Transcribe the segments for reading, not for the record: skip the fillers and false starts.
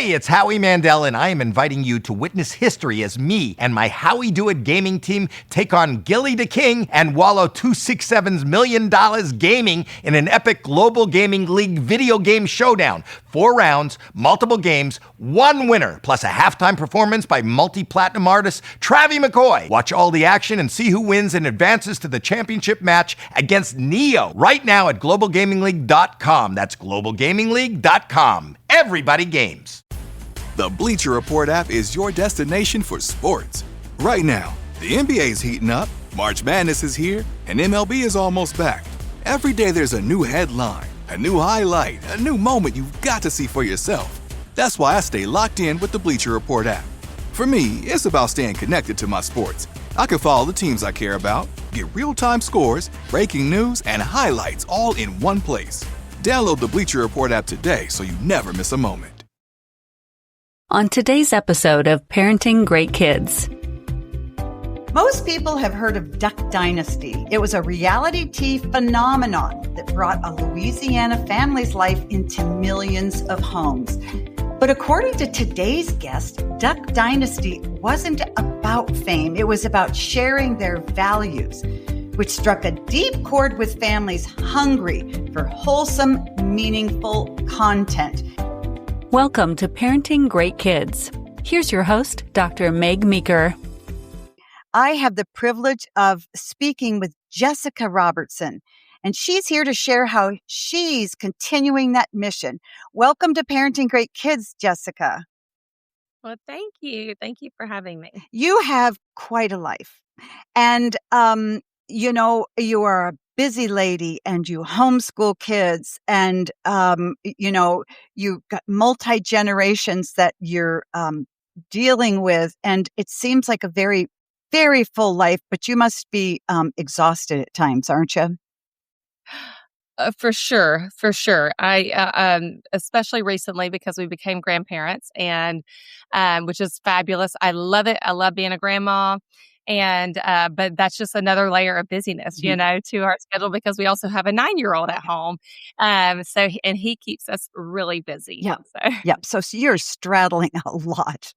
Hey, it's Howie Mandel, and I am inviting you to witness history as me and my Howie Do It gaming team take on Gilly the King and Wallow 267's $1 million gaming in an epic global gaming league video game showdown. 4 rounds, multiple games, 1 winner, plus a halftime performance by multi-platinum artist Travie McCoy. Watch all the action and see who wins and advances to the championship match against Neo right now at globalgamingleague.com. That's globalgamingleague.com. Everybody games. The Bleacher Report app is your destination for sports. Right now, the NBA's heating up, March Madness is here, and MLB is almost back. Every day there's a new headline, a new highlight, a new moment you've got to see for yourself. That's why I stay locked in with the Bleacher Report app. For me, it's about staying connected to my sports. I can follow the teams I care about, get real-time scores, breaking news, and highlights all in one place. Download the Bleacher Report app today so you never miss a moment. On today's episode of Parenting Great Kids. Most people have heard of Duck Dynasty. It was a reality TV phenomenon that brought a Louisiana family's life into millions of homes. But according to today's guest, Duck Dynasty wasn't about fame. It was about sharing their values, which struck a deep chord with families hungry for wholesome, meaningful content. Welcome to Parenting Great Kids. Here's your host, Dr. Meg Meeker. I have the privilege of speaking with Jessica Robertson, and she's here to share how she's continuing that mission. Welcome to Parenting Great Kids, Jessica. Well, thank you. Thank you for having me. You have quite a life. And, you are a busy lady and you homeschool kids and, you've got multi-generations that you're dealing with. And it seems like a very, very full life, but you must be exhausted at times, aren't you? For sure. I, especially recently because we became grandparents and, which is fabulous. I love it. I love being a grandma. And, but that's just another layer of busyness, to our schedule because we also have a 9-year-old at home. And he keeps us really busy. Yeah. So. Yeah. So you're straddling a lot.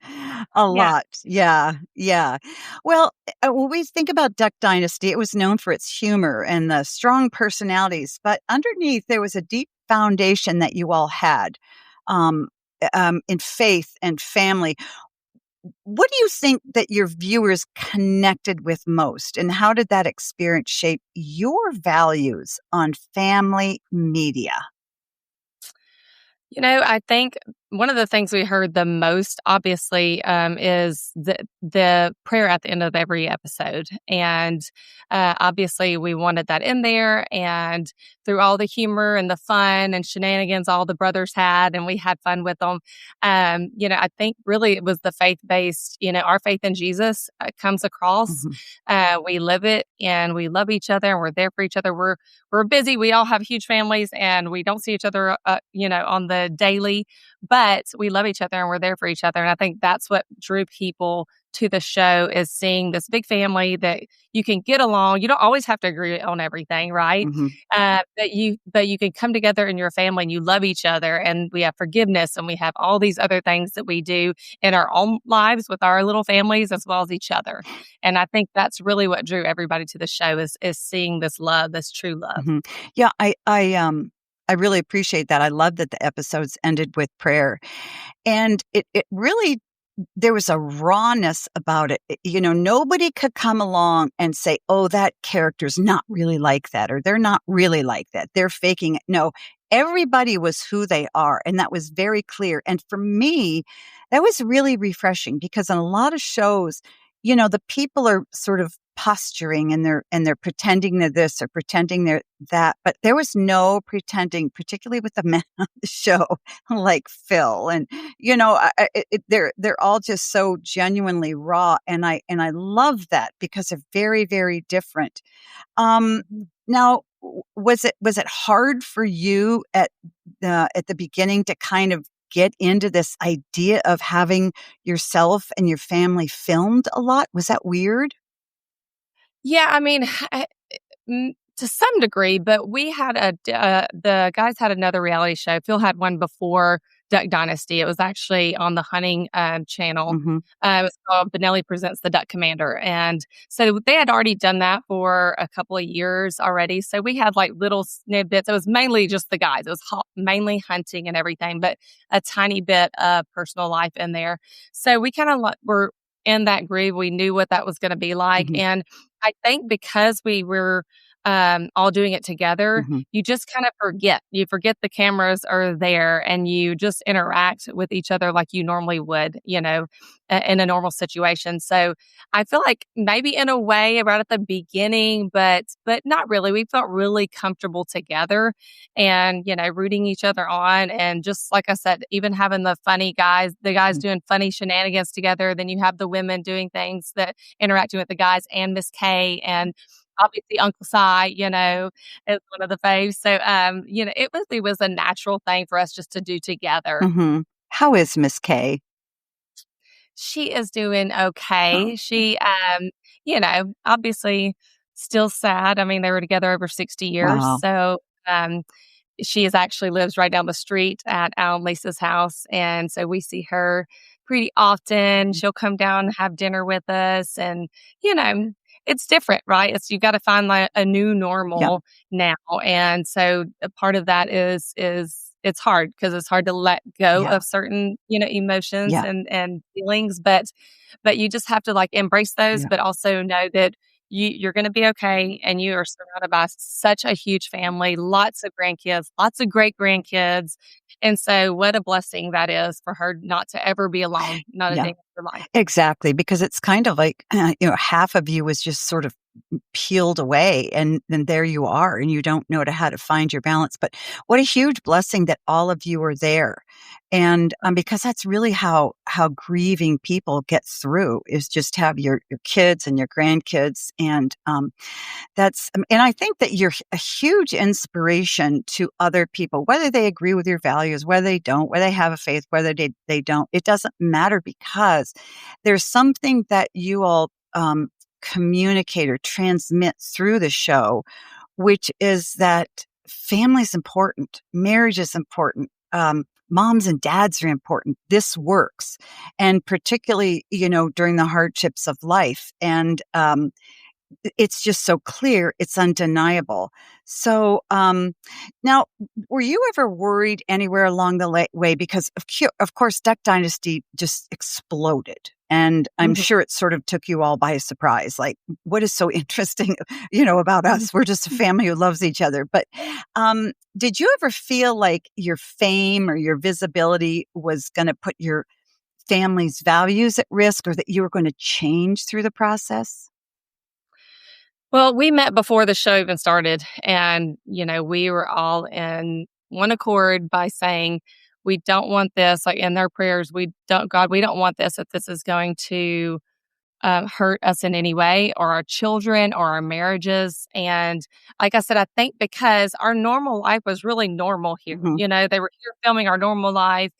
Yeah. Well, when we think about Duck Dynasty, it was known for its humor and the strong personalities, but underneath there was a deep foundation that you all had, in faith and family. What do you think that your viewers connected with most, and how did that experience shape your values on family media? I think one of the things we heard the most, obviously, is the prayer at the end of every episode. And obviously, we wanted that in there. And through all the humor and the fun and shenanigans all the brothers had, and we had fun with them, I think really it was the faith-based, our faith in Jesus comes across. Mm-hmm. We live it, and we love each other, and we're there for each other. We're busy. We all have huge families, and we don't see each other, on the daily, but we love each other and we're there for each other. And I think that's what drew people to the show, is seeing this big family that you can get along. You don't always have to agree on everything, right? Mm-hmm. But you can come together in your family and you love each other, and we have forgiveness, and we have all these other things that we do in our own lives with our little families as well as each other. And I think that's really what drew everybody to the show, is seeing this love, this true love. Mm-hmm. Yeah, I really appreciate that. I love that the episodes ended with prayer. And it really, there was a rawness about it. Nobody could come along and say, oh, that character's not really like that, or they're not really like that. They're faking it. No, everybody was who they are. And that was very clear. And for me, that was really refreshing, because in a lot of shows, the people are sort of posturing and they're pretending they're this or pretending they're that, but there was no pretending, particularly with the men on the show like Phil, and they're all just so genuinely raw, and I love that, because they're very, very different. Now, was it hard for you at the beginning to kind of get into this idea of having yourself and your family filmed a lot? Was that weird? Yeah, I mean, to some degree, but we had the guys had another reality show. Phil had one before Duck Dynasty. It was actually on the hunting channel. Mhm. It was called Benelli Presents the Duck Commander. And so they had already done that for a couple of years already. So we had like little snippets. It was mainly just the guys. It was mainly hunting and everything, but a tiny bit of personal life in there. So we kind of were in that groove. We knew what that was going to be like. Mhm. And I think because we were all doing it together, Mhm. you just kind of forget. You forget the cameras are there and you just interact with each other like you normally would, in a normal situation. So I feel like maybe in a way right at the beginning, but not really. We felt really comfortable together and, rooting each other on. And just like I said, even having the guys Mhm. doing funny shenanigans together. Then you have the women doing things that interacting with the guys and Miss K and obviously Uncle Si, is one of the faves. So, it was a natural thing for us just to do together. Mhm. How is Miss K? She is doing okay. Oh, She, obviously still sad. I mean, they were together over 60 years. wow. So, she is actually lives right down the street at Al and Lisa's house. And so we see her pretty often. Mhm. She'll come down and have dinner with us. And, you know, it's different, right? You got to find like a new Yeah, normal now. And so a part of that is it's hard because it's hard to let go yeah, of certain, emotions yeah, and feelings, but you just have to like embrace those, yeah, but also know that you're going to be okay. And you are surrounded by such a huge family, lots of grandkids, lots of great grandkids. And so what a blessing that is for her not to ever be alone, not a day yeah. in her life. Exactly, because it's kind of like, half of you is just sort of peeled away, and then there you are, and you don't know how to find your balance. But what a huge blessing that all of you are there, and because that's really how grieving people get through is just have your kids and your grandkids, and and I think that you're a huge inspiration to other people, whether they agree with your values, whether they don't, whether they have a faith, whether they don't. It doesn't matter because there's something that you all communicate or transmit through the show, which is that family is important, marriage is important. Moms and dads are important. This works. And particularly, during the hardships of life. And it's just so clear, it's undeniable. So, now, were you ever worried anywhere along the way? Because of course, Duck Dynasty just exploded, and I'm Mhm. sure it sort of took you all by surprise. Like, what is so interesting, about us? We're just a family who loves each other. But did you ever feel like your fame or your visibility was going to put your family's values at risk, or that you were going to change through the process? Well, we met before the show even started, and, we were all in one accord by saying, we don't want this, like in their prayers, we don't want this, if this is going to hurt us in any way or our children or our marriages. And like I said, I think because our normal life was really normal here, Hmm. they were here filming our normal life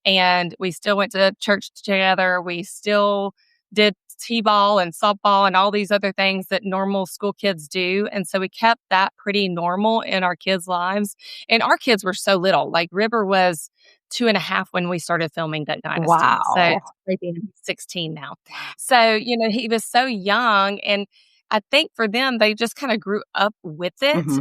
and we still went to church together. We still did t-ball and softball and all these other things that normal school kids do. And so we kept that pretty normal in our kids' lives. And our kids were so little. Like River was 2.5 when we started filming Duck Dynasty. So Wow. it's maybe 16 now. So, he was so young. And I think for them, they just kind of grew up with it Hmm.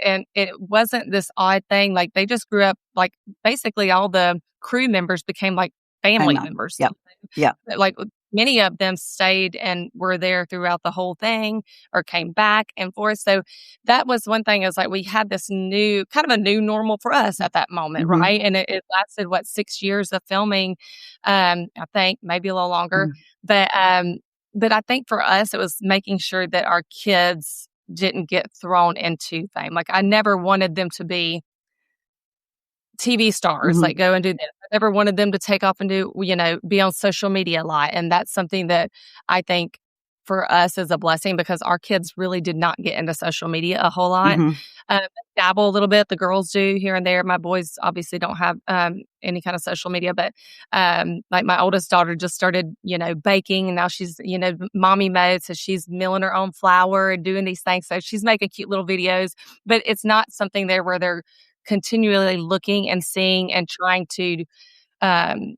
and it wasn't this odd thing. Like they just grew up, like basically all the crew members became like I family know. members. Yep. Yep. Like many of them stayed and were there throughout the whole thing or came back and forth. So that was one thing is like we had this kind of a new normal for us at that moment, Hmm. right? And it lasted 6 years of filming, I think maybe a little longer. Hmm. But I think for us it was making sure that our kids didn't get thrown into fame. Like I never wanted them to be TV stars, Hmm. like go and do this. I never wanted them to take off and be on social media a lot. And that's something that I think for us is a blessing because our kids really did not get into social media a whole lot. Hmm. They dabble a little bit. The girls do here and there. My boys obviously don't have any kind of social media, but like my oldest daughter just started, baking and now she's, mommy mode. So she's milling her own flour and doing these things. So she's making cute little videos, but it's not something there where they're continually looking and seeing and trying to um,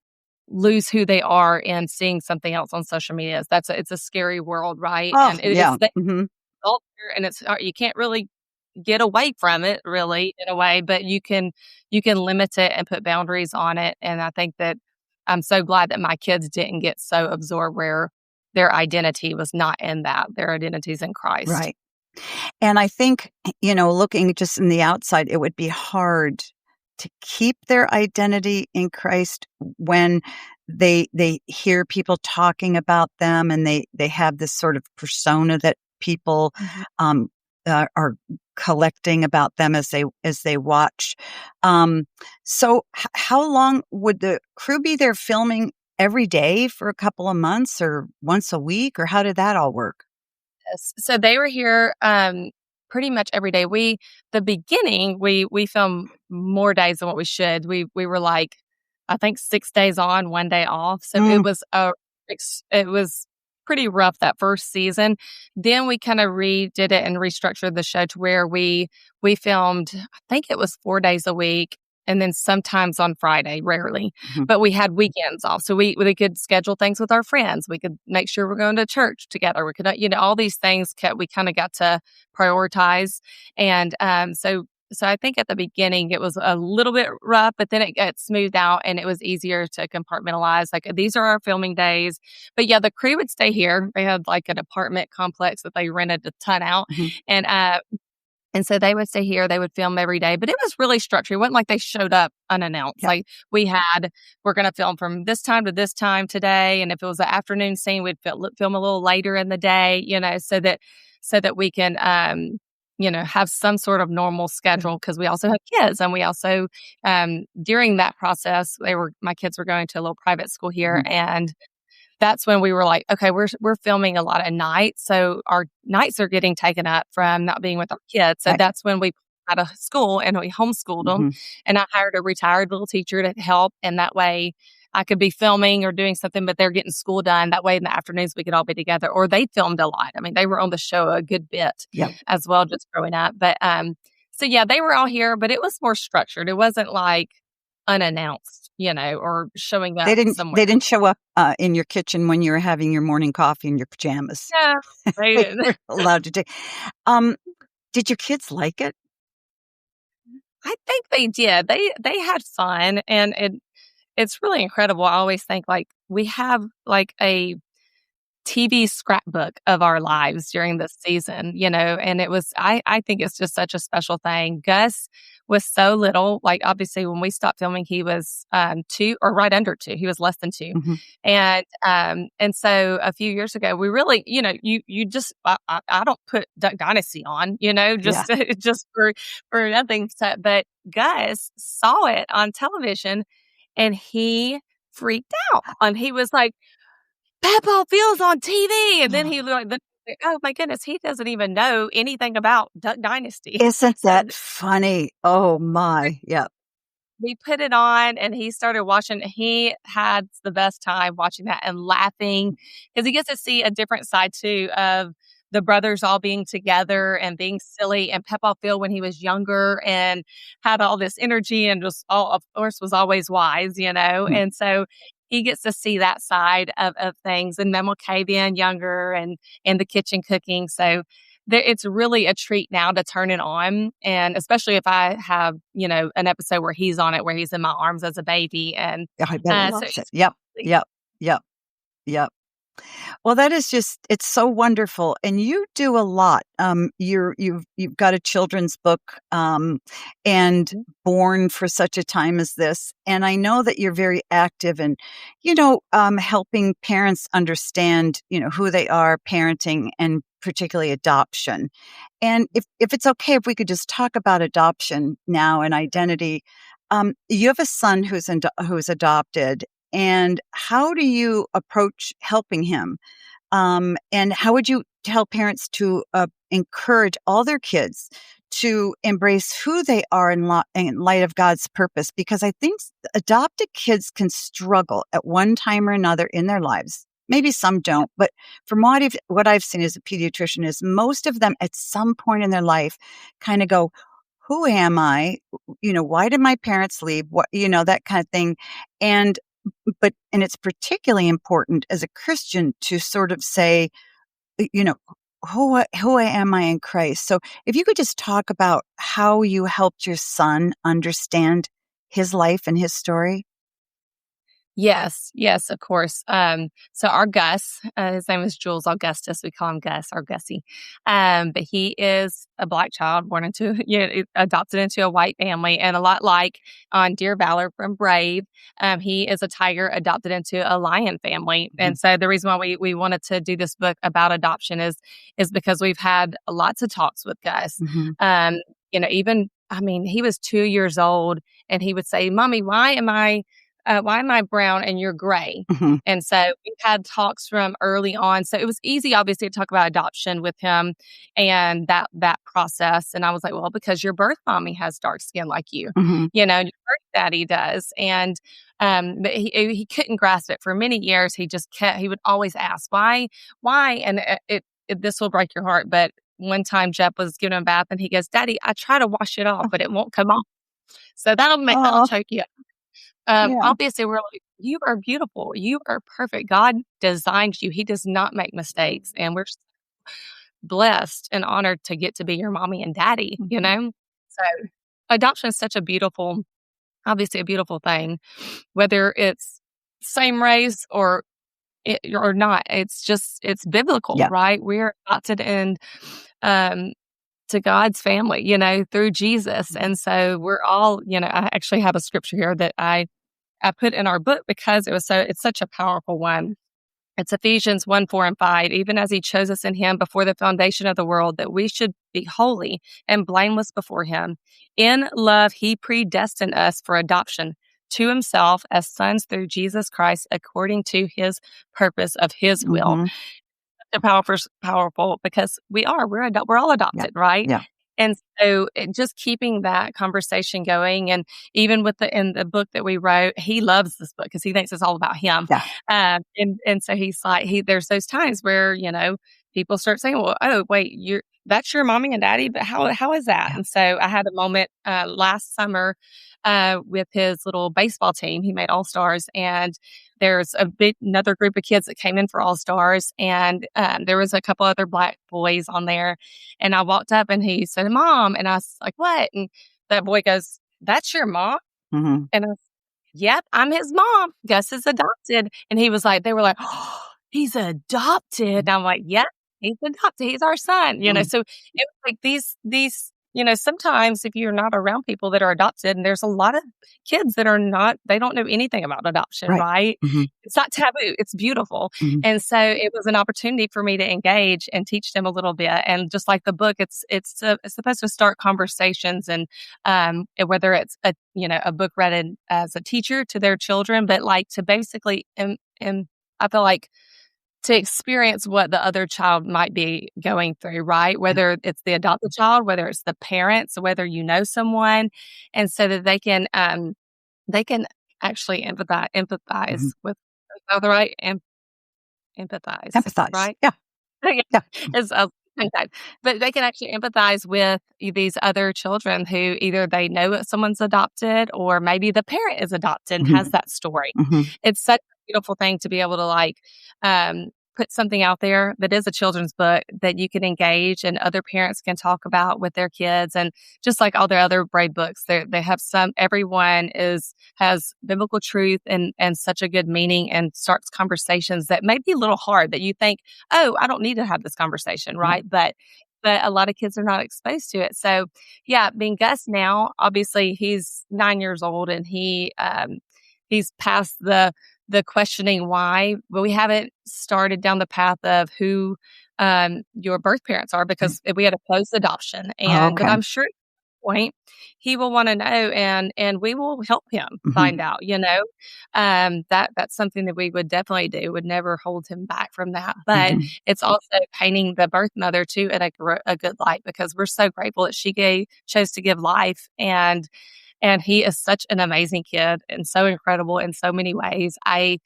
lose who they are and seeing something else on social media. It's a scary world, right? Oh, And yeah. it's out there, and it's you can't really get away from it, really, in a way, but you can limit it and put boundaries on it. And I think that I'm so glad that my kids didn't get so absorbed where their identity was not in that. Their identity's in Christ. Right. And I think, looking just in the outside, it would be hard to keep their identity in Christ when they hear people talking about them, and they have this sort of persona that people are collecting about them as they watch. So how long would the crew be there filming every day for a couple of months or once a week, or how did that all work? Yes. So they were here pretty much every day. The beginning, we filmed more days than what we should. We were like, I think 6 days on, 1 day off. So it was pretty rough that first season. Then we kind of redid it and restructured the show to where we filmed, I think it was 4 days a week. And then sometimes on Friday, rarely, but we had weekends off. So we could schedule things with our friends. We could make sure we're going to church together. We could, all these things we kind of got to prioritize. And so I think at the beginning it was a little bit rough, but then it got smoothed out and it was easier to compartmentalize. Like, these are our filming days. But yeah, the crew would stay here. They had like an apartment complex that they rented a ton out. And so they would stay here. They would film every day, but it was really structured. It wasn't like they showed up unannounced. Yeah. Like, we're going to film from this time to this time today. And if it was an afternoon scene, we'd film a little later in the day, so that we can, have some sort of normal schedule, because we also have kids. And we also, during that process, my kids were going to a little private school here. And that's when we were like, okay, we're filming a lot at night. So our nights are getting taken up from not being with our kids. So that's when we out of school and we homeschooled them. And I hired a retired little teacher to help. And that way I could be filming or doing something, but they're getting school done. That way in the afternoons we could all be together. Or they filmed a lot. I mean, they were on the show a good bit as well, just growing up. But so yeah, they were all here, but it was more structured. It wasn't like unannounced, or showing up somewhere. They didn't show up in your kitchen when you were having your morning coffee in your pajamas. Yeah, they didn't. Allowed to take. Did your kids like it? I think they did. They had fun, and it's really incredible. I always think, like, we have like a TV scrapbook of our lives during this season, and it was, I think it's just such a special thing. Gus was so little. Like, obviously when we stopped filming, he was 2 or right under 2. He was less than 2. And so a few years ago, we really, you just, I don't put Duck Dynasty on, just for nothing. So, but Gus saw it on television and he freaked out, and he was like, Peppa Phil's on TV. And then he like, oh my goodness, he doesn't even know anything about Duck Dynasty. Isn't that funny? Oh my. Yeah. We put it on and he started watching. He had the best time watching that and laughing, because he gets to see a different side too of the brothers all being together and being silly. And Peppa Phil, when he was younger and had all this energy and just of course was always wise, And so he gets to see that side of things, and Memo K being younger and in the kitchen cooking. So it's really a treat now to turn it on. And especially if I have, an episode where he's on it, where he's in my arms as a baby. And I bet he loves it. Yep. Well, that is it's so wonderful. And you do a lot. You've got a children's book, and Born for such a time as this. And I know that you're very active in, helping parents understand, who they are, parenting, and particularly adoption. And if it's okay, if we could just talk about adoption now and identity. You have a son who's adopted. And how do you approach helping him? And how would you tell parents to encourage all their kids to embrace who they are in light of God's purpose? Because I think adopted kids can struggle at one time or another in their lives. Maybe some don't, but from what I've seen as a pediatrician is most of them at some point in their life kind of go, who am I? Why did my parents leave? What, that kind of thing. And it's particularly important as a Christian to sort of say, you know, who am I in Christ? So if you could just talk about how you helped your son understand his life and his story. Yes, yes, of course. So our Gus, his name is Jules Augustus. We call him Gus or Gussie. But he is a Black child born into, adopted into a white family, and a lot like on Dear Valor from Brave, he is a tiger adopted into a lion family. Mhm. And so the reason why we wanted to do this book about adoption is because we've had lots of talks with Gus. Mhm. He was 2 years old, and he would say, "Mommy, why am I brown and you're gray?" Mhm. And so we had talks from early on. So it was easy, obviously, to talk about adoption with him and that process. And I was like, well, because your birth mommy has dark skin like you, Mhm. your birth daddy does. And but he couldn't grasp it for many years. He would always ask why, and this will break your heart. But one time Jeff was giving him a bath and he goes, "Daddy, I try to wash it off, but it won't come off." So that'll Oh, choke you. yeah. Obviously, we're like, you are beautiful. You are perfect. God designed you. He does not make mistakes. And we're blessed and honored to get to be your mommy and daddy, Mhm. So adoption is obviously a beautiful thing, whether it's same race or not. It's biblical, Yeah. right? We're adopted and, to God's family, through Jesus. Mhm. And so we're all, I actually have a scripture here that I put in our book because it's such a powerful one. It's Ephesians 1:4-5. Even as he chose us in him before the foundation of the world, that we should be holy and blameless before him. In love, he predestined us for adoption to himself as sons through Jesus Christ, according to his purpose of his will. Mhm. They're powerful because we're all Yeah. adopted, right? Yeah. And so just keeping that conversation going, and even in the book that we wrote, he loves this book because he thinks it's all about him. Yeah. And so he's like, there's those times where, people start saying, well, oh, wait, that's your mommy and daddy, but how is that? Yeah. And so I had a moment, last summer, with his little baseball team. He made All-Stars, and there's another group of kids that came in for All-Stars, and there was a couple other Black boys on there. And I walked up and he said, "Mom." And I was like, "What?" And that boy goes, "That's your mom?" Mhm. And I was, "Yep, I'm his mom. Gus is adopted." And they were like, "Oh, he's adopted." And I'm like, "Yep, he's adopted. He's our son." Mhm. So it was like these, sometimes if you're not around people that are adopted, and there's a lot of kids that are not, they don't know anything about adoption, Right. right? Mhm. It's not taboo. It's beautiful. Mhm. And so it was an opportunity for me to engage and teach them a little bit. And just like the book, it's supposed to start conversations, and whether it's a book read as a teacher to their children, but like to basically, and I feel like to experience what the other child might be going through, right? Whether it's the adopted child, whether it's the parents, whether you know someone, and so that they can actually empathize Mhm. with, oh, the right, empathize, Empathize. right? Yeah. Yeah, Yeah. it's okay. But they can actually empathize with these other children who either they know that someone's adopted, or maybe the parent is adopted and has Mhm. that story. Mhm. It's such a beautiful thing to be able to put something out there that is a children's book that you can engage and other parents can talk about with their kids. And just like all their other Brave books, they have everyone has biblical truth and such a good meaning, and starts conversations that may be a little hard, that you think, oh, I don't need to have this conversation, Yeah. right? But a lot of kids are not exposed to it. So yeah, being Gus now, obviously he's 9 years old, and he's past the questioning why, but we haven't started down the path of who your birth parents are, because we had a closed adoption. Oh, But okay. I'm sure at some point he will want to know, and we will help him Mhm. find out, that's something that we would definitely do, would never hold him back from that. But Mhm. it's also painting the birth mother too in a good light, because we're so grateful that she chose to give life. And he is such an amazing kid and so incredible in so many ways. I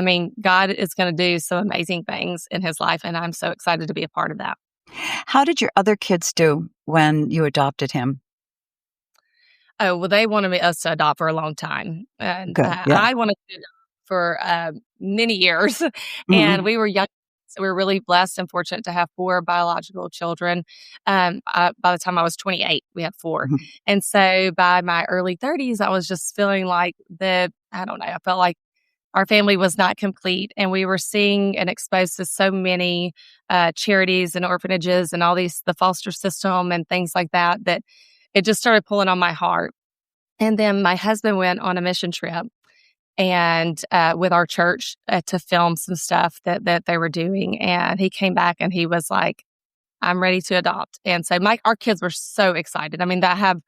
mean, God is going to do some amazing things in his life, and I'm so excited to be a part of that. How did your other kids do when you adopted him? Oh, well, they wanted us to adopt for a long time, and, Good. Yeah. I wanted to adopt for, many years, Mhm. and we were young, so we were really blessed and fortunate to have 4 biological children. By the time I was 28, we had 4, Mhm. and so by my early 30s, I was just feeling like I don't know, I felt like our family was not complete, and we were seeing and exposed to so many, charities and orphanages and all the foster system and things like that, that it just started pulling on my heart. And then my husband went on a mission trip and with our church to film some stuff that they were doing. And he came back and he was like, "I'm ready to adopt." And so our kids were so excited. I mean, I have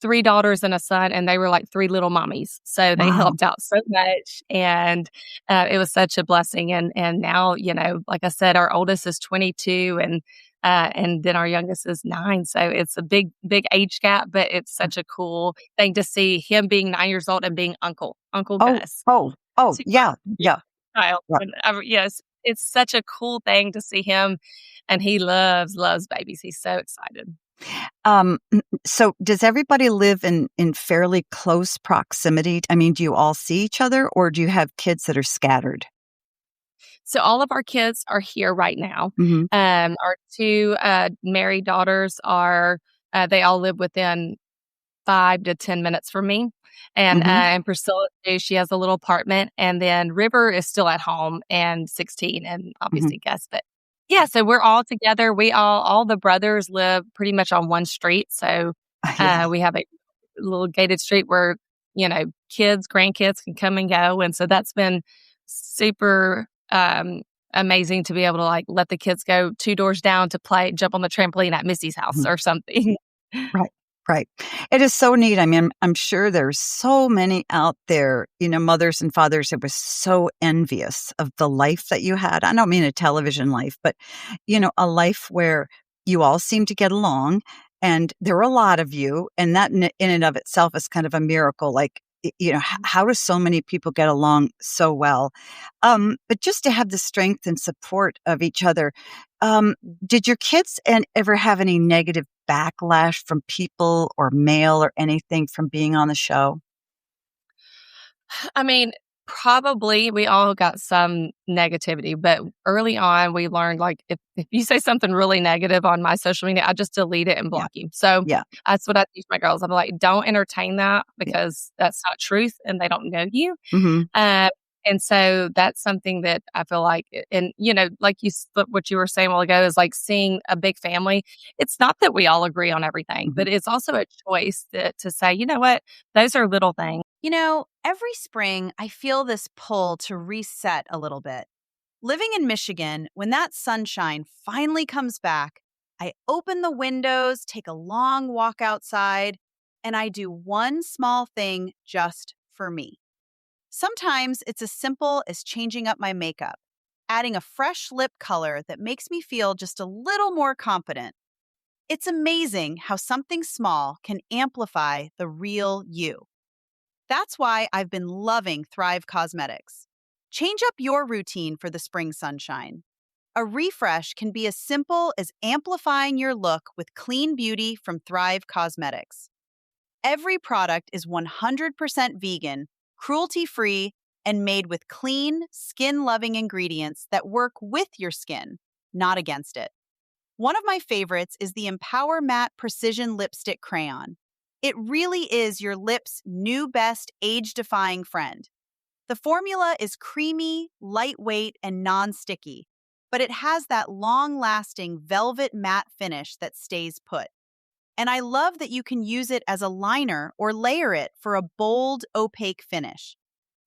3 daughters and a son, and they were like 3 little mommies. So they Wow. helped out so much, and it was such a blessing. And now, like I said, our oldest is 22, and then our youngest is 9. So it's a big age gap, but it's such a cool thing to see him being 9 years old and being Uncle Oh, Gus. oh, oh, To yeah, my yeah, child. yeah. And, yes, it's such a cool thing to see him, and he loves babies. He's so excited. So does everybody live in fairly close proximity? I mean, do you all see each other, or do you have kids that are scattered? So all of our kids are here right now. Mhm. Our 2 married daughters they all live within 5 to 10 minutes from me. Mhm. And Priscilla too, she has a little apartment, and then River is still at home and 16, and Mhm. obviously Gus. But yeah, so we're all together. All the brothers live pretty much on one street. So Yeah. we have a little gated street where, kids, grandkids can come and go. And so that's been super amazing to be able to like let the kids go 2 doors down to jump on the trampoline at Missy's house Mhm. or something. Right, right. It is so neat. I mean, I'm sure there's so many out there, mothers and fathers that were so envious of the life that you had. I don't mean a television life, but, a life where you all seem to get along, and there were a lot of you, and that in and of itself is kind of a miracle. Like, how do so many people get along so well? But just to have the strength and support of each other. Um, did your kids ever have any negative backlash from people or mail or anything from being on the show? I mean, probably we all got some negativity, but early on we learned like if you say something really negative on my social media, I just delete it and Yeah, block you. So yeah, that's what I teach my girls. I'm like, don't entertain that yeah. because that's not truth and they don't know you. Mhm, Uh, and so that's something that I feel like, and like what you were saying a while ago is like seeing a big family. It's not that we all agree on everything, mhm. but it's also a choice to say, you know what, those are little things. Every spring I feel this pull to reset a little bit. Living in Michigan, when that sunshine finally comes back, I open the windows, take a long walk outside, and I do one small thing just for me. Sometimes it's as simple as changing up my makeup, adding a fresh lip color that makes me feel just a little more confident. It's amazing how something small can amplify the real you. That's why I've been loving Thrive Cosmetics. Change up your routine for the spring sunshine. A refresh can be as simple as amplifying your look with clean beauty from Thrive Cosmetics. Every product is 100% vegan, cruelty free, and made with clean, skin loving ingredients that work with your skin, not against it. One of my favorites is the Empower Matte Precision Lipstick Crayon. It really is your lips' new best age defying friend. The formula is creamy, lightweight, and non sticky, but it has that long lasting velvet matte finish that stays put. And I love that you can use it as a liner or layer it for a bold, opaque finish.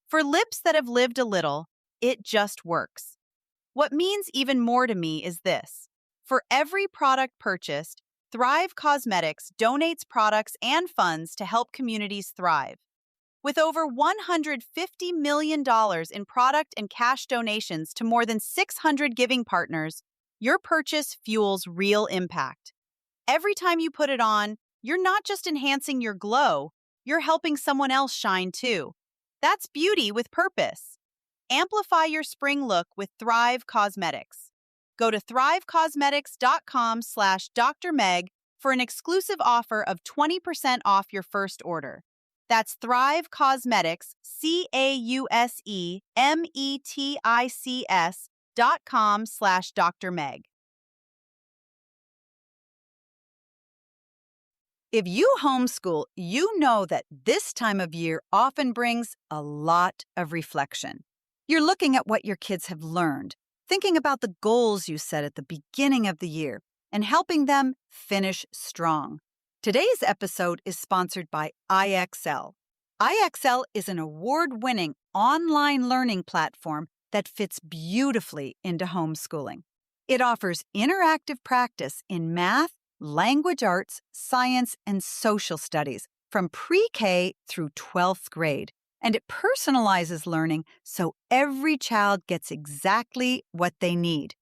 For lips that have lived a little, it just works. What means even more to me is this. For every product purchased, Thrive Cosmetics donates products and funds to help communities thrive. With over $150 million in product and cash donations to more than 600 giving partners, your purchase fuels real impact. Every time you put it on, you're not just enhancing your glow, you're helping someone else shine too. That's beauty with purpose. Amplify your spring look with Thrive Cosmetics. Go to thrivecosmetics.com/Dr. Meg for an exclusive offer of 20% off your first order. That's Thrive Cosmetics, CAUSEMETICS.com/Dr. Meg. If you homeschool, you know that this time of year often brings a lot of reflection. You're looking at what your kids have learned, thinking about the goals you set at the beginning of the year, and helping them finish strong. Today's episode is sponsored by IXL. IXL is an award-winning online learning platform that fits beautifully into homeschooling. It offers interactive practice in math, language arts, science, and social studies from pre-K through 12th grade. And it personalizes learning so every child gets exactly what they need.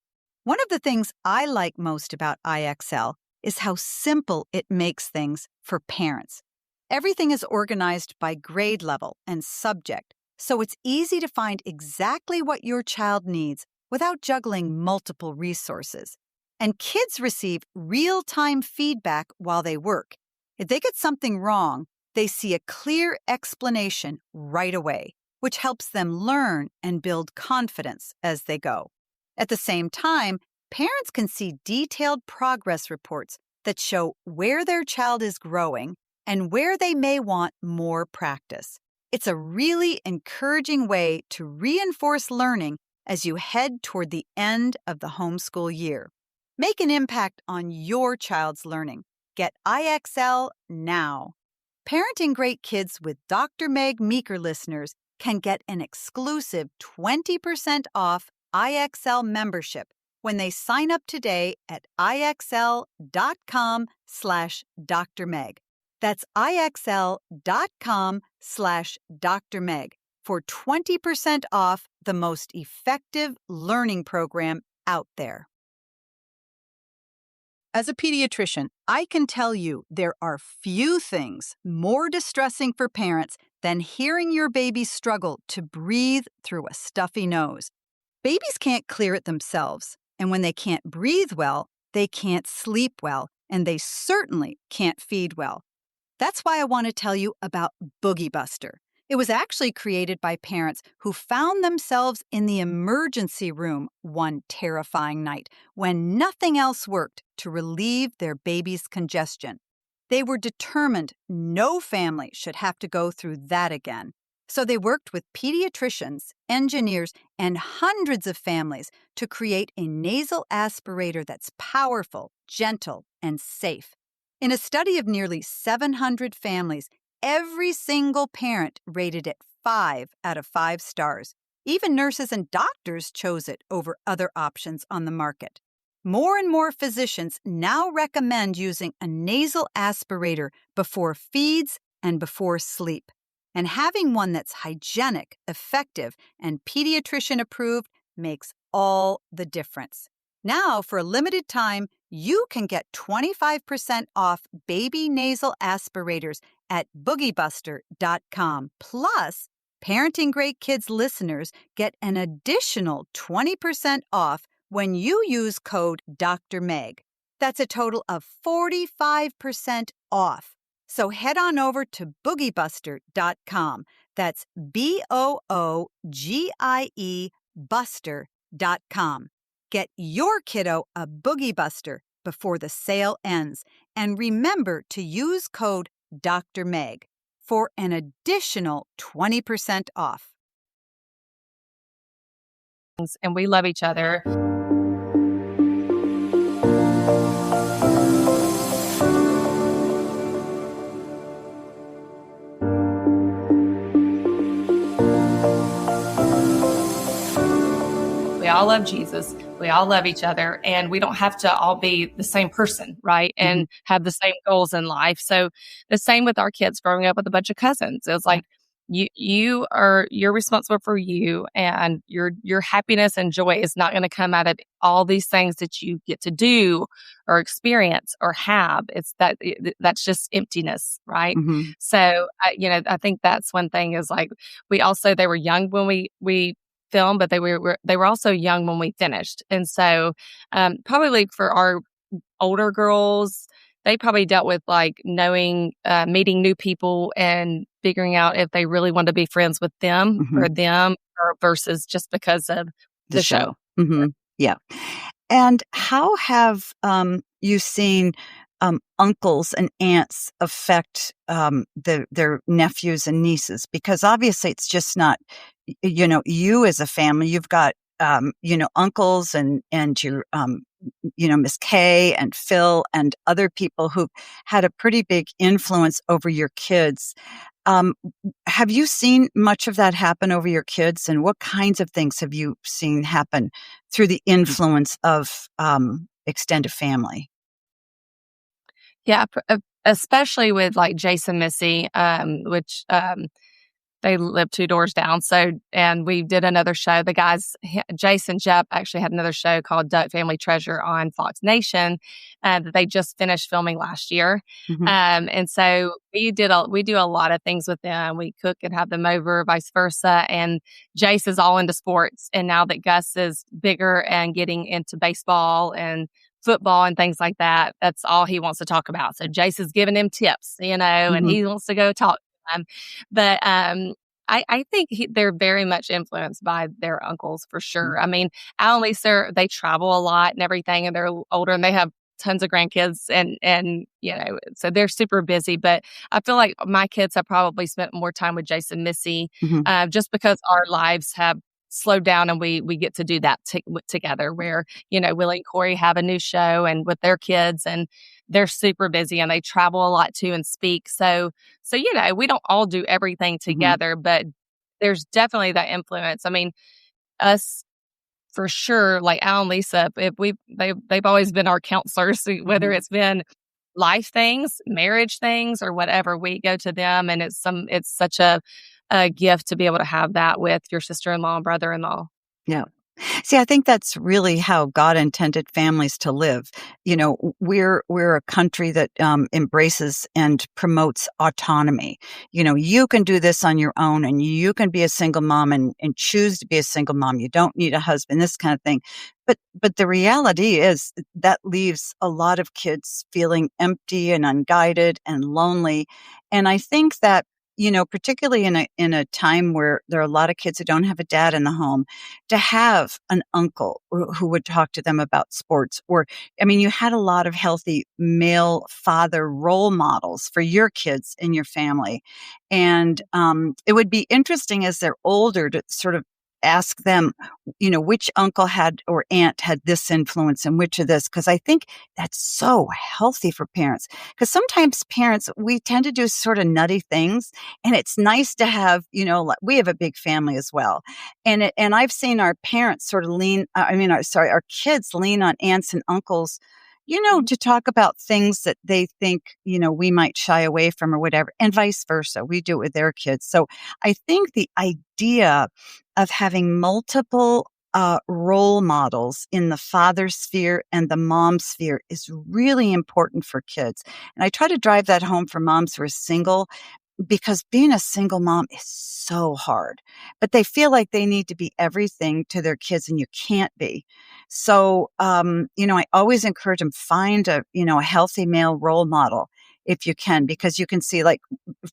One of the things I like most about IXL is how simple it makes things for parents. Everything is organized by grade level and subject, so it's easy to find exactly what your child needs without juggling multiple resources. And kids receive real-time feedback while they work. If they get something wrong, they see a clear explanation right away, which helps them learn and build confidence as they go. At the same time, parents can see detailed progress reports that show where their child is growing and where they may want more practice. It's a really encouraging way to reinforce learning as you head toward the end of the homeschool year. Make an impact on your child's learning. Get IXL now. Parenting Great Kids with Dr. Meg Meeker listeners can get an exclusive 20% off IXL membership when they sign up today at IXL.com/Dr. Meg. That's IXL.com/Dr. Meg for 20% off the most effective learning program out there. As a pediatrician, I can tell you there are few things more distressing for parents than hearing your baby struggle to breathe through a stuffy nose. Babies can't clear it themselves, and when they can't breathe well, they can't sleep well, and they certainly can't feed well. That's why I want to tell you about Boogie Buster. It was actually created by parents who found themselves in the emergency room one terrifying night when nothing else worked to relieve their baby's congestion. They were determined no family should have to go through that again. So they worked with pediatricians, engineers, and hundreds of families to create a nasal aspirator that's powerful, gentle, and safe. In a study of nearly 700 families, every single parent rated it 5 out of 5 stars. Even nurses and doctors chose it over other options on the market. More and more physicians now recommend using a nasal aspirator before feeds and before sleep. And having one that's hygienic, effective, and pediatrician approved makes all the difference. Now, for a limited time, you can get 25% off baby nasal aspirators at boogiebuster.com. Plus, Parenting Great Kids listeners get an additional 20% off when you use code Dr. Meg. That's a total of 45% off. So head on over to boogiebuster.com. That's BOOGIE Buster.com. Get your kiddo a Boogie Buster before the sale ends. And remember to use code Dr. Meg for an additional 20% off. And we love each other. We all love Jesus. We all love each other, and we don't have to all be the same person, right? And have the same goals in life. So the same with our kids growing up with a bunch of cousins. It was like, you're responsible for you, and your happiness and joy is not going to come out of all these things that you get to do or experience or have. It's that's just emptiness, right? Mm-hmm. So I think that's one thing is like they were young when we filmed, but they were also young when we finished, and so probably for our older girls, they probably dealt with like knowing, meeting new people and figuring out if they really want to be friends with them Mhm. or versus just because of the show. Yeah. And how have you seen uncles and aunts affect their nephews and nieces? Because obviously it's just not, you as a family. You've got, uncles and your, Miss Kay and Phil and other people who've had a pretty big influence over your kids. Um, have you seen much of that happen over your kids? And what kinds of things have you seen happen through the influence of extended family? Yeah, especially with like Jason Missy, which they live 2 doors down. So, and we did another show. The guys, Jason Jepp, actually had another show called Duck Family Treasure on Fox Nation that they just finished filming last year. Mhm. And so we do a lot of things with them. We cook and have them over, vice versa. And Jace is all into sports. And now that Gus is bigger and getting into baseball and football and things like that, that's all he wants to talk about. So Jace is giving him tips, and Mhm. he wants to go talk. But I think they're very much influenced by their uncles for sure. I mean, Al and Lisa, they travel a lot and everything, and they're older and they have tons of grandkids and so they're super busy. But I feel like my kids have probably spent more time with Jason Missy Mhm. just because our lives have slowed down and we get to do that together where, Willie and Corey have a new show and with their kids and they're super busy and they travel a lot too and speak. So, we don't all do everything Mhm. together, but there's definitely that influence. I mean, us for sure, like Al and Lisa, if they've always been our counselors, whether Mhm. it's been life things, marriage things, or whatever, we go to them, and it's such a gift to be able to have that with your sister-in-law and brother-in-law. Yeah. See, I think that's really how God intended families to live. We're a country that embraces and promotes autonomy. You can do this on your own, and you can be a single mom and choose to be a single mom. You don't need a husband, this kind of thing. But the reality is that leaves a lot of kids feeling empty and unguided and lonely. And I think that particularly in a time where there are a lot of kids who don't have a dad in the home, to have an uncle who would talk to them about sports. Or, I mean, you had a lot of healthy male father role models for your kids in your family. And it would be interesting as they're older to sort of ask them, which uncle had or aunt had this influence and which of this, because I think that's so healthy for parents. Because sometimes parents, we tend to do sort of nutty things, and it's nice to have, we have a big family as well. And I've seen our parents sort of our kids lean on aunts and uncles, to talk about things that they think, we might shy away from or whatever, and vice versa. We do it with their kids. So I think the idea of having multiple role models in the father sphere and the mom sphere is really important for kids. And I try to drive that home for moms who are single, because being a single mom is so hard, but they feel like they need to be everything to their kids, and you can't be. So, I always encourage them, find a healthy male role model if you can, because you can see, like,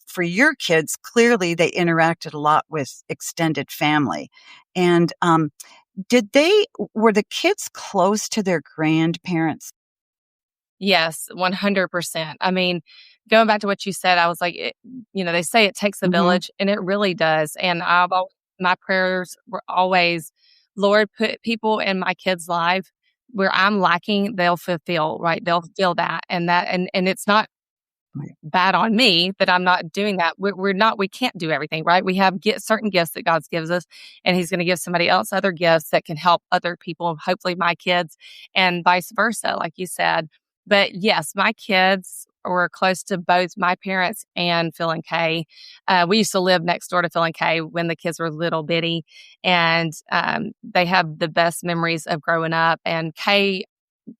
for your kids, clearly they interacted a lot with extended family. And, were the kids close to their grandparents? Yes, 100%. I mean, going back to what you said, I was like, they say it takes a Hmm. village, and it really does. And my prayers were always, Lord, put people in my kids' life where I'm lacking, they'll fulfill, right? They'll feel that. And it's not bad on me that I'm not doing that. We can't do everything, right? We have certain gifts that God's gives us, and He's going to give somebody else other gifts that can help other people, hopefully my kids, and vice versa, like you said. But yes, my kids were close to both my parents and Phil and Kay. We used to live next door to Phil and Kay when the kids were little bitty, and they have the best memories of growing up. And Kay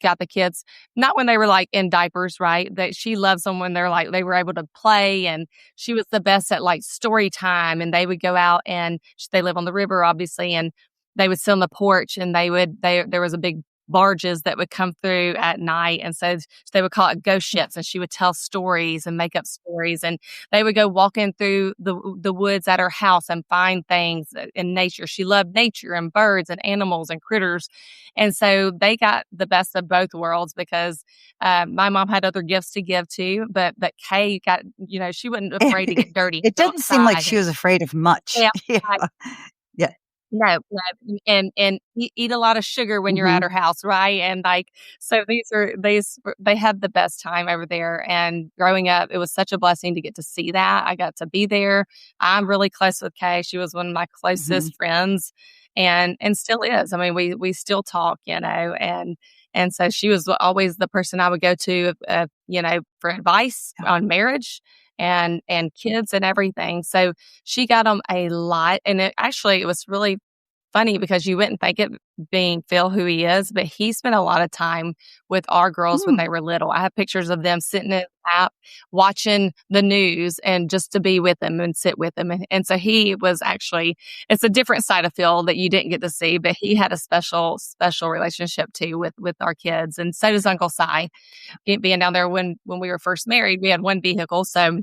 got the kids not when they were like in diapers, right? That she loves them when they were able to play, and she was the best at like story time. And they would go out, and they live on the river, obviously, and they would sit on the porch, and there was a big barges that would come through at night. And so they would call it ghost ships, and she would tell stories and make up stories. And they would go walking through the woods at her house and find things in nature. She loved nature and birds and animals and critters. And so they got the best of both worlds because my mom had other gifts to give too, but Kay got, she wasn't afraid to get dirty. It didn't seem like she was afraid of much. Yeah. Yeah. Yeah. No, and eat a lot of sugar when you're at her house, right? And like, so they had the best time over there. And growing up, it was such a blessing to get to see that. I got to be there. I'm really close with Kay. She was one of my closest friends, and still is. I mean, we still talk, and so she was always the person I would go to, for advice on marriage and kids and everything. So she got them a lot. And it was really funny because you wouldn't think it being Phil who he is, but he spent a lot of time with our girls when they were little. I have pictures of them sitting in his lap watching the news and just to be with them and sit with them. And so he was it's a different side of Phil that you didn't get to see, but he had a special relationship too with our kids. And so does Uncle Si. Being down there when we were first married, we had one vehicle. So,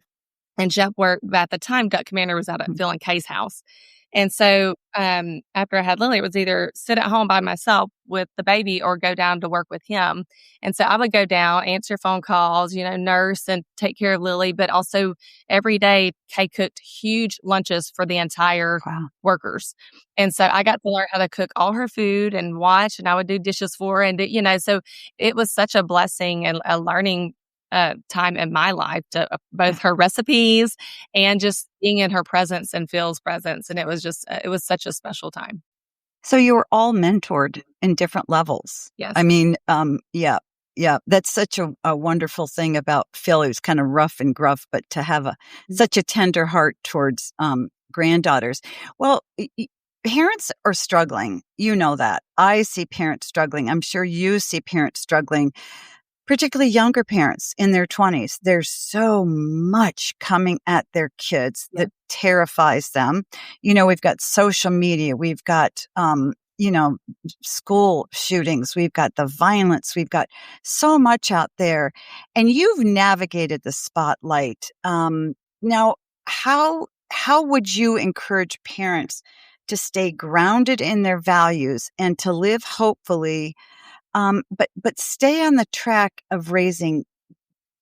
and Jeff worked, at the time, Duck Commander was out at Phil and Kay's house. And so after I had Lily, it was either sit at home by myself with the baby or go down to work with him. And so I would go down, answer phone calls, nurse and take care of Lily. But also every day, Kay cooked huge lunches for the entire workers. And so I got to learn how to cook all her food and watch, and I would do dishes for her. And, so it was such a blessing and a learning time in my life to both her recipes and just being in her presence and Phil's presence. And it was such a special time. So you were all mentored in different levels. Yes. I mean, yeah. That's such a wonderful thing about Phil. He was kind of rough and gruff, but to have such a tender heart towards granddaughters. Well, parents are struggling. You know that. I see parents struggling. I'm sure you see parents struggling. Particularly younger parents in their 20s. There's so much coming at their kids that terrifies them. We've got social media. We've got, school shootings. We've got the violence. We've got so much out there. And you've navigated the spotlight. Now, how would you encourage parents to stay grounded in their values and to live hopefully, but stay on the track of raising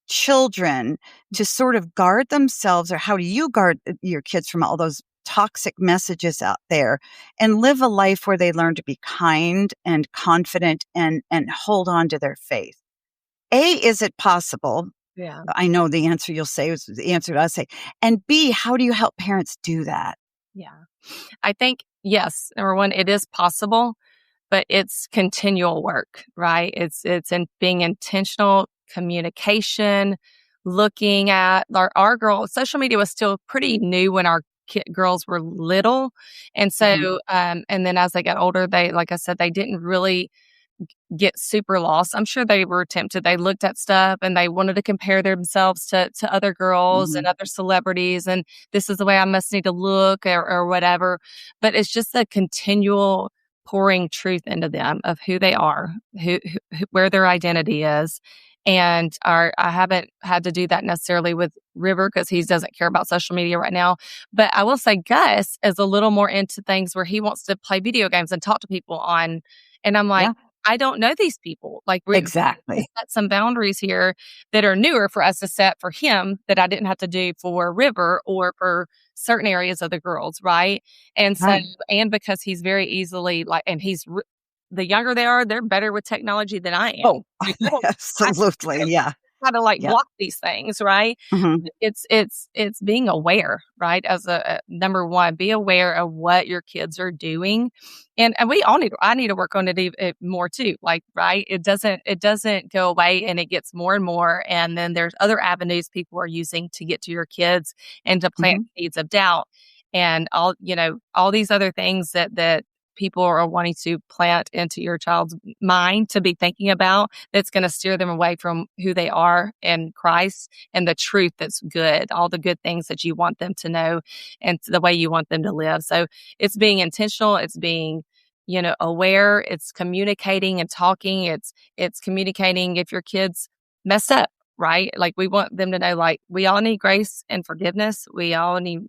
children to sort of guard themselves? Or how do you guard your kids from all those toxic messages out there and live a life where they learn to be kind and confident and hold on to their faith? Is it possible? Yeah. I know the answer you'll say is the answer I say. And B, how do you help parents do that? Yeah. I think, yes, number one, it is possible, but it's continual work, right? It's in being intentional communication, looking at our girls. Social media was still pretty new when our girls were little. And so, and then as they got older, like I said, they didn't really get super lost. I'm sure they were tempted. They looked at stuff and they wanted to compare themselves to other girls and other celebrities. And this is the way I must need to look or whatever. But it's just a continual pouring truth into them of who they are, where their identity is. And I haven't had to do that necessarily with River because he doesn't care about social media right now. But I will say Gus is a little more into things where he wants to play video games and talk to people on. And I'm like, I don't know these people. Like, Exactly. Set some boundaries here that are newer for us to set for him that I didn't have to do for River or for certain areas of the girls, right? And so, and because he's very easily and the younger they are, they're better with technology than I am. Oh, absolutely. Yeah. How to block these things, right? It's being aware, right? As a number one, be aware of what your kids are doing, and we all I need to work on it more too. Right? It doesn't go away, and it gets more and more. And then there's other avenues people are using to get to your kids and to plant seeds of doubt, and all these other things that people are wanting to plant into your child's mind to be thinking about that's going to steer them away from who they are in Christ and the truth that's good, all the good things that you want them to know and the way you want them to live. So it's being intentional. It's being, aware. It's communicating and talking. It's communicating if your kids mess up, right? Like we want them to know, like, we all need grace and forgiveness. We all need,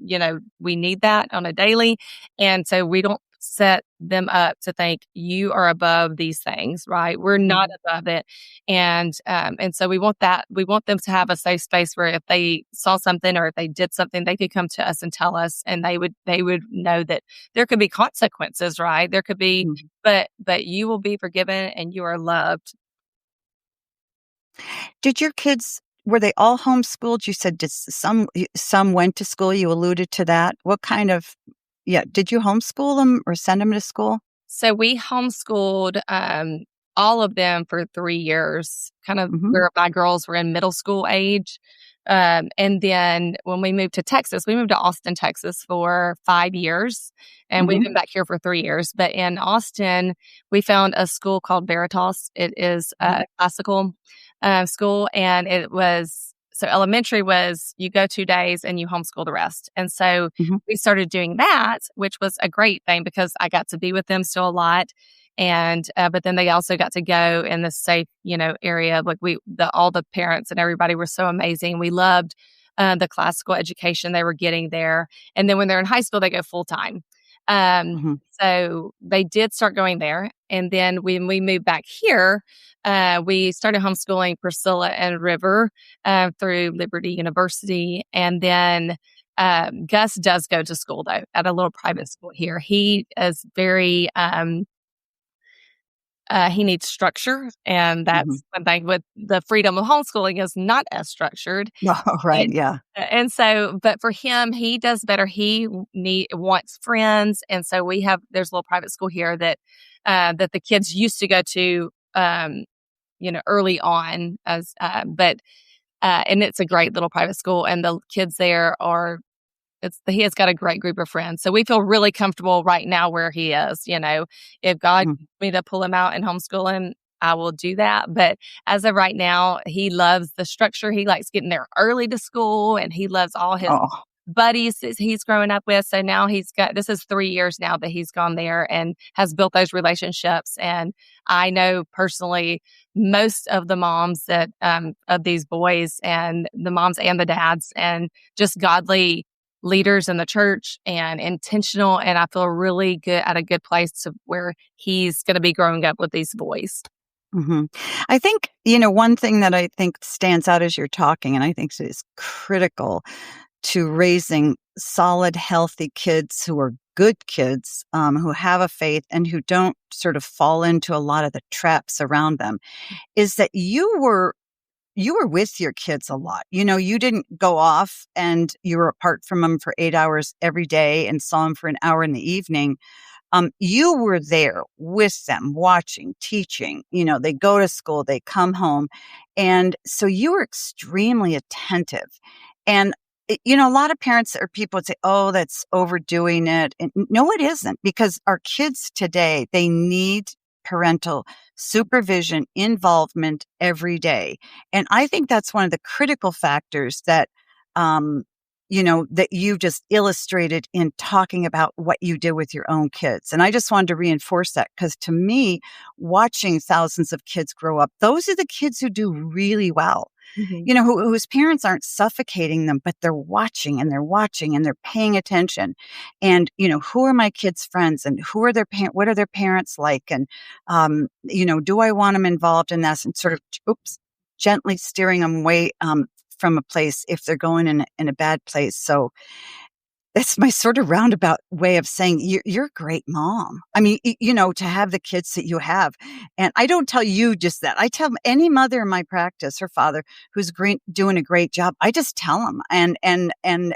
we need that on a daily. And so we don't set them up to think you are above these things, right? We're not above it. And so we want them to have a safe space where if they saw something or if they did something, they could come to us and tell us, and they would know that there could be consequences, right? There could be, but you will be forgiven and you are loved. Did your kids, were they all homeschooled? You said some went to school. You alluded to that. What kind of, did you homeschool them or send them to school? So we homeschooled all of them for 3 years, kind of where my girls were in middle school age. And then when we moved to Austin, Texas for 5 years. And we've been back here for 3 years. But in Austin, we found a school called Veritas. It is a classical school. And so elementary was you go 2 days and you homeschool the rest. And so we started doing that, which was a great thing because I got to be with them still a lot. And, but then they also got to go in the safe, area. Like all the parents and everybody were so amazing. We loved the classical education they were getting there. And then when they're in high school, they go full time. So they did start going there. And then when we moved back here, we started homeschooling Priscilla and River through Liberty University. And then Gus does go to school, though, at a little private school here. He is very, he needs structure. And that's one thing with the freedom of homeschooling is not as structured. Oh, right. Yeah. And so, but for him, he does better. He wants friends. And so there's a little private school here that the kids used to go to, early on and it's a great little private school, and the kids there he has got a great group of friends. So we feel really comfortable right now where he is. If God wants me to pull him out and homeschool him, I will do that. But as of right now, he loves the structure. He likes getting there early to school, and he loves all his buddies that he's growing up with. So now this is 3 years now that he's gone there and has built those relationships. And I know personally most of the moms of these boys, and the moms and the dads, and just godly leaders in the church and intentional. And I feel really good at a good place to where he's going to be growing up with these boys. I think, one thing that I think stands out as you're talking, and I think is critical to raising solid, healthy kids who are good kids, who have a faith and who don't sort of fall into a lot of the traps around them, is that you were with your kids a lot. You didn't go off and you were apart from them for 8 hours every day and saw them for an hour in the evening. You were there with them, watching, teaching. They go to school, they come home. And so you were extremely attentive. And, a lot of parents or people would say, oh, that's overdoing it. And no, it isn't, because our kids today, they need parental supervision, involvement every day. And I think that's one of the critical factors that, that you just illustrated in talking about what you did with your own kids. And I just wanted to reinforce that, because to me, watching thousands of kids grow up, those are the kids who do really well. Whose parents aren't suffocating them, but they're watching and they're paying attention. And, who are my kids' friends, and who are what are their parents like? And, do I want them involved in this, and sort of, gently steering them away, from a place if they're going in a bad place. So that's my sort of roundabout way of saying you're a great mom. I mean, to have the kids that you have. And I don't tell you just that. I tell any mother in my practice, her father, who's doing a great job, I just tell them. And then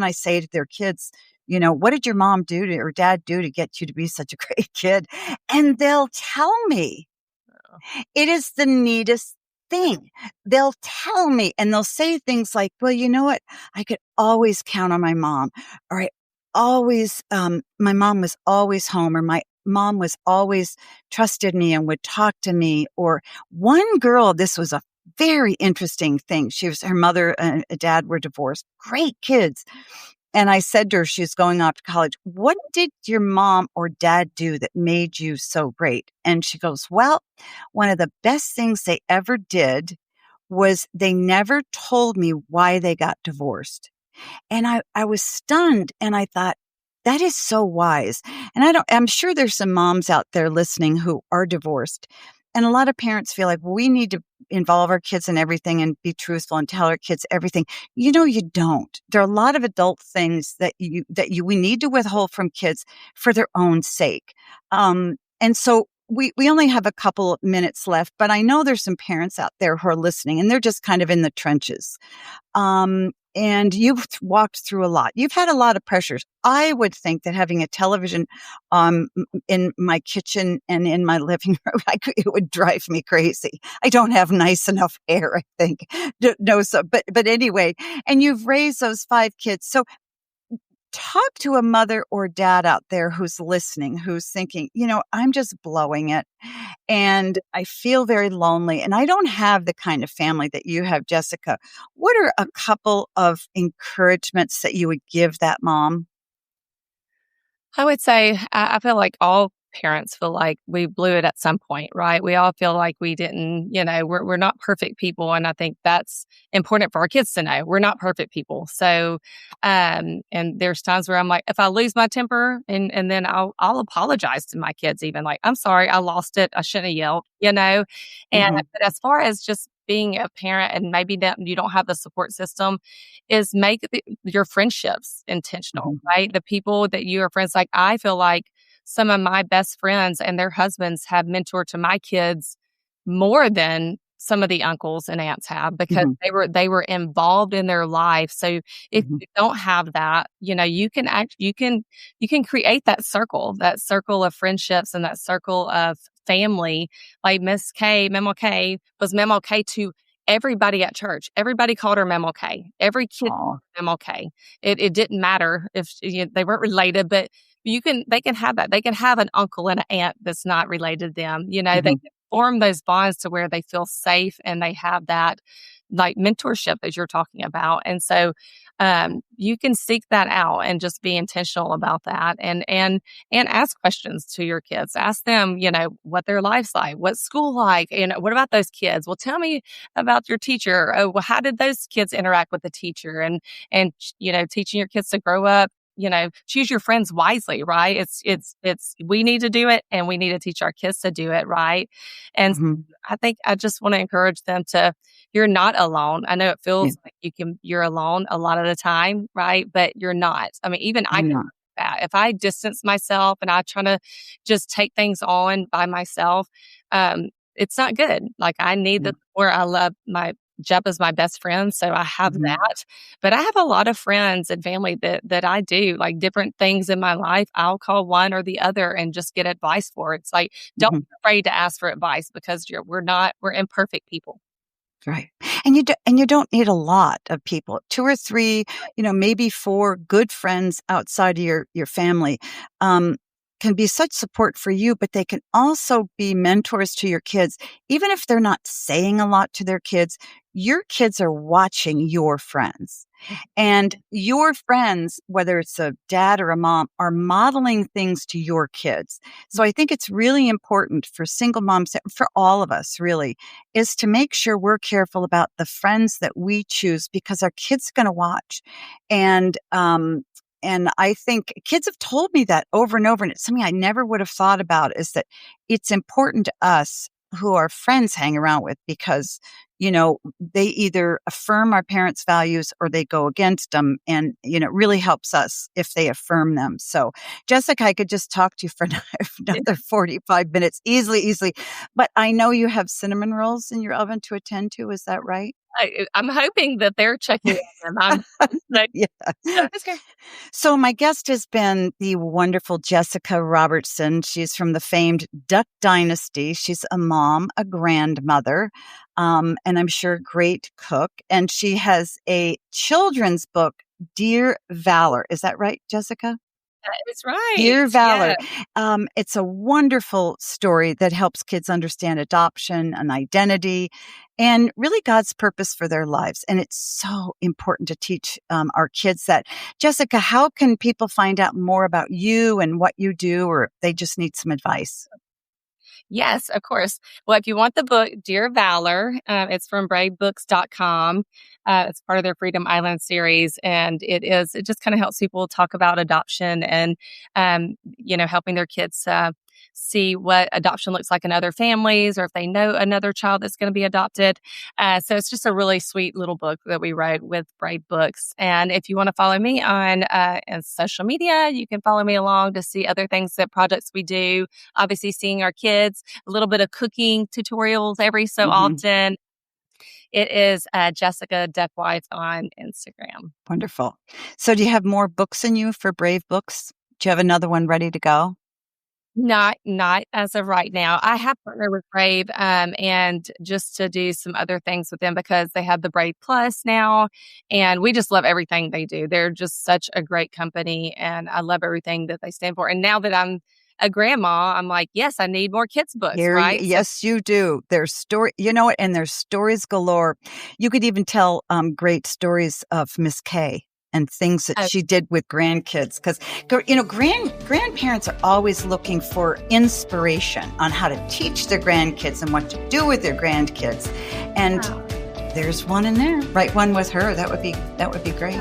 I say to their kids, what did your mom or dad do to get you to be such a great kid? And they'll tell me. It is the neatest thing. They'll tell me, and they'll say things like, well, you know what? I could always count on my mom, or my mom was always home, or my mom was always trusted me and would talk to me. Or one girl, this was a very interesting thing. Her mother and dad were divorced, great kids. And I said to her, she was going off to college, what did your mom or dad do that made you so great? And she goes, well, one of the best things they ever did was they never told me why they got divorced. And I was stunned, and I thought, that is so wise. And I'm sure there's some moms out there listening who are divorced. And a lot of parents feel like, well, we need to involve our kids in everything and be truthful and tell our kids everything. You don't. There are a lot of adult things that we need to withhold from kids for their own sake. And so we only have a couple of minutes left, but I know there's some parents out there who are listening, and they're just kind of in the trenches. And you've walked through a lot. You've had a lot of pressures. I would think that having a television in my kitchen and in my living room, it would drive me crazy. I don't have nice enough hair, I think. No, but anyway, and you've raised those 5 kids. So talk to a mother or dad out there who's listening, who's thinking, I'm just blowing it and I feel very lonely and I don't have the kind of family that you have, Jessica. What are a couple of encouragements that you would give that mom? I would say I feel like all parents feel like we blew it at some point, right? We all feel like we didn't, we're not perfect people. And I think that's important for our kids to know. We're not perfect people. So, and there's times where I'm like, if I lose my temper and then I'll apologize to my kids, even like, I'm sorry, I lost it. I shouldn't have yelled, And but as far as just being a parent and maybe that you don't have the support system is make your friendships intentional, right? The people that you are friends, like I feel like some of my best friends and their husbands have mentored to my kids more than some of the uncles and aunts have because they were involved in their life. So if you don't have that, you can create that circle of friendships and that circle of family. Like Memo K was Memo K to everybody at church. Everybody called her Memo K. Every kid called her Memo K. It didn't matter if they weren't related, but they can have that. They can have an uncle and an aunt that's not related to them. They can form those bonds to where they feel safe and they have that like mentorship that you're talking about. And so you can seek that out and just be intentional about that and ask questions to your kids. Ask them, what their life's like, what's school like, what about those kids? Well, tell me about your teacher. Oh, well, how did those kids interact with the teacher? And teaching your kids to grow up, choose your friends wisely, right? We need to do it and we need to teach our kids to do it, right? And I think I just want to encourage them you're not alone. I know it feels like you're alone a lot of the time, right? But you're not. I mean, even I can do that. If I distance myself and I try to just take things on by myself, it's not good. Like I need where I love Jeb is my best friend, so I have that. But I have a lot of friends and family that I do, like different things in my life. I'll call one or the other and just get advice for. It's like, don't be afraid to ask for advice because we're imperfect people. Right. And you don't need a lot of people, 2 or 3, maybe 4 good friends outside of your family. Can be such support for you, but they can also be mentors to your kids. Even if they're not saying a lot to their kids are watching your friends. And your friends, whether it's a dad or a mom, are modeling things to your kids. So I think it's really important for single moms, for all of us really, is to make sure we're careful about the friends that we choose because our kids are going to watch. And I think kids have told me that over and over, and it's something I never would have thought about, is that it's important to us who our friends hang around with because, they either affirm our parents' values or they go against them. And, it really helps us if they affirm them. So, Jessica, I could just talk to you for another 45 minutes easily. But I know you have cinnamon rolls in your oven to attend to. Is that right? I'm hoping that they're checking them. So my guest has been the wonderful Jessica Robertson. She's from the famed Duck Dynasty. She's a mom, a grandmother, and I'm sure a great cook. And she has a children's book, Dear Valor. Is that right, Jessica? That is right. Dear Valor. Yeah. It's a wonderful story that helps kids understand adoption and identity and really God's purpose for their lives. And it's so important to teach our kids that. Jessica, how can people find out more about you and what you do, or if they just need some advice? Yes, of course. Well, if you want the book, Dear Valor, it's from bravebooks.com. It's part of their Freedom Island series. And it just kind of helps people talk about adoption and, helping their kids see what adoption looks like in other families, or if they know another child that's going to be adopted. So it's just a really sweet little book that we wrote with Brave Books. And if you want to follow me on social media, you can follow me along to see other projects we do. Obviously, seeing our kids, a little bit of cooking tutorials every so often. It is Jessica Duckwife on Instagram. Wonderful. So do you have more books in you for Brave Books? Do you have another one ready to go? Not as of right now. I have partnered with Brave and just to do some other things with them because they have the Brave Plus now, and we just love everything they do. They're just such a great company, and I love everything that they stand for. And now that I'm a grandma, I'm like, yes, I need more kids' books, right? Yes, you do. There's and there's stories galore. You could even tell great stories of Miss Kay and things that she did with grandkids. Because, grandparents are always looking for inspiration on how to teach their grandkids and what to do with their grandkids. And there's one in there. Write one with her. That would be great.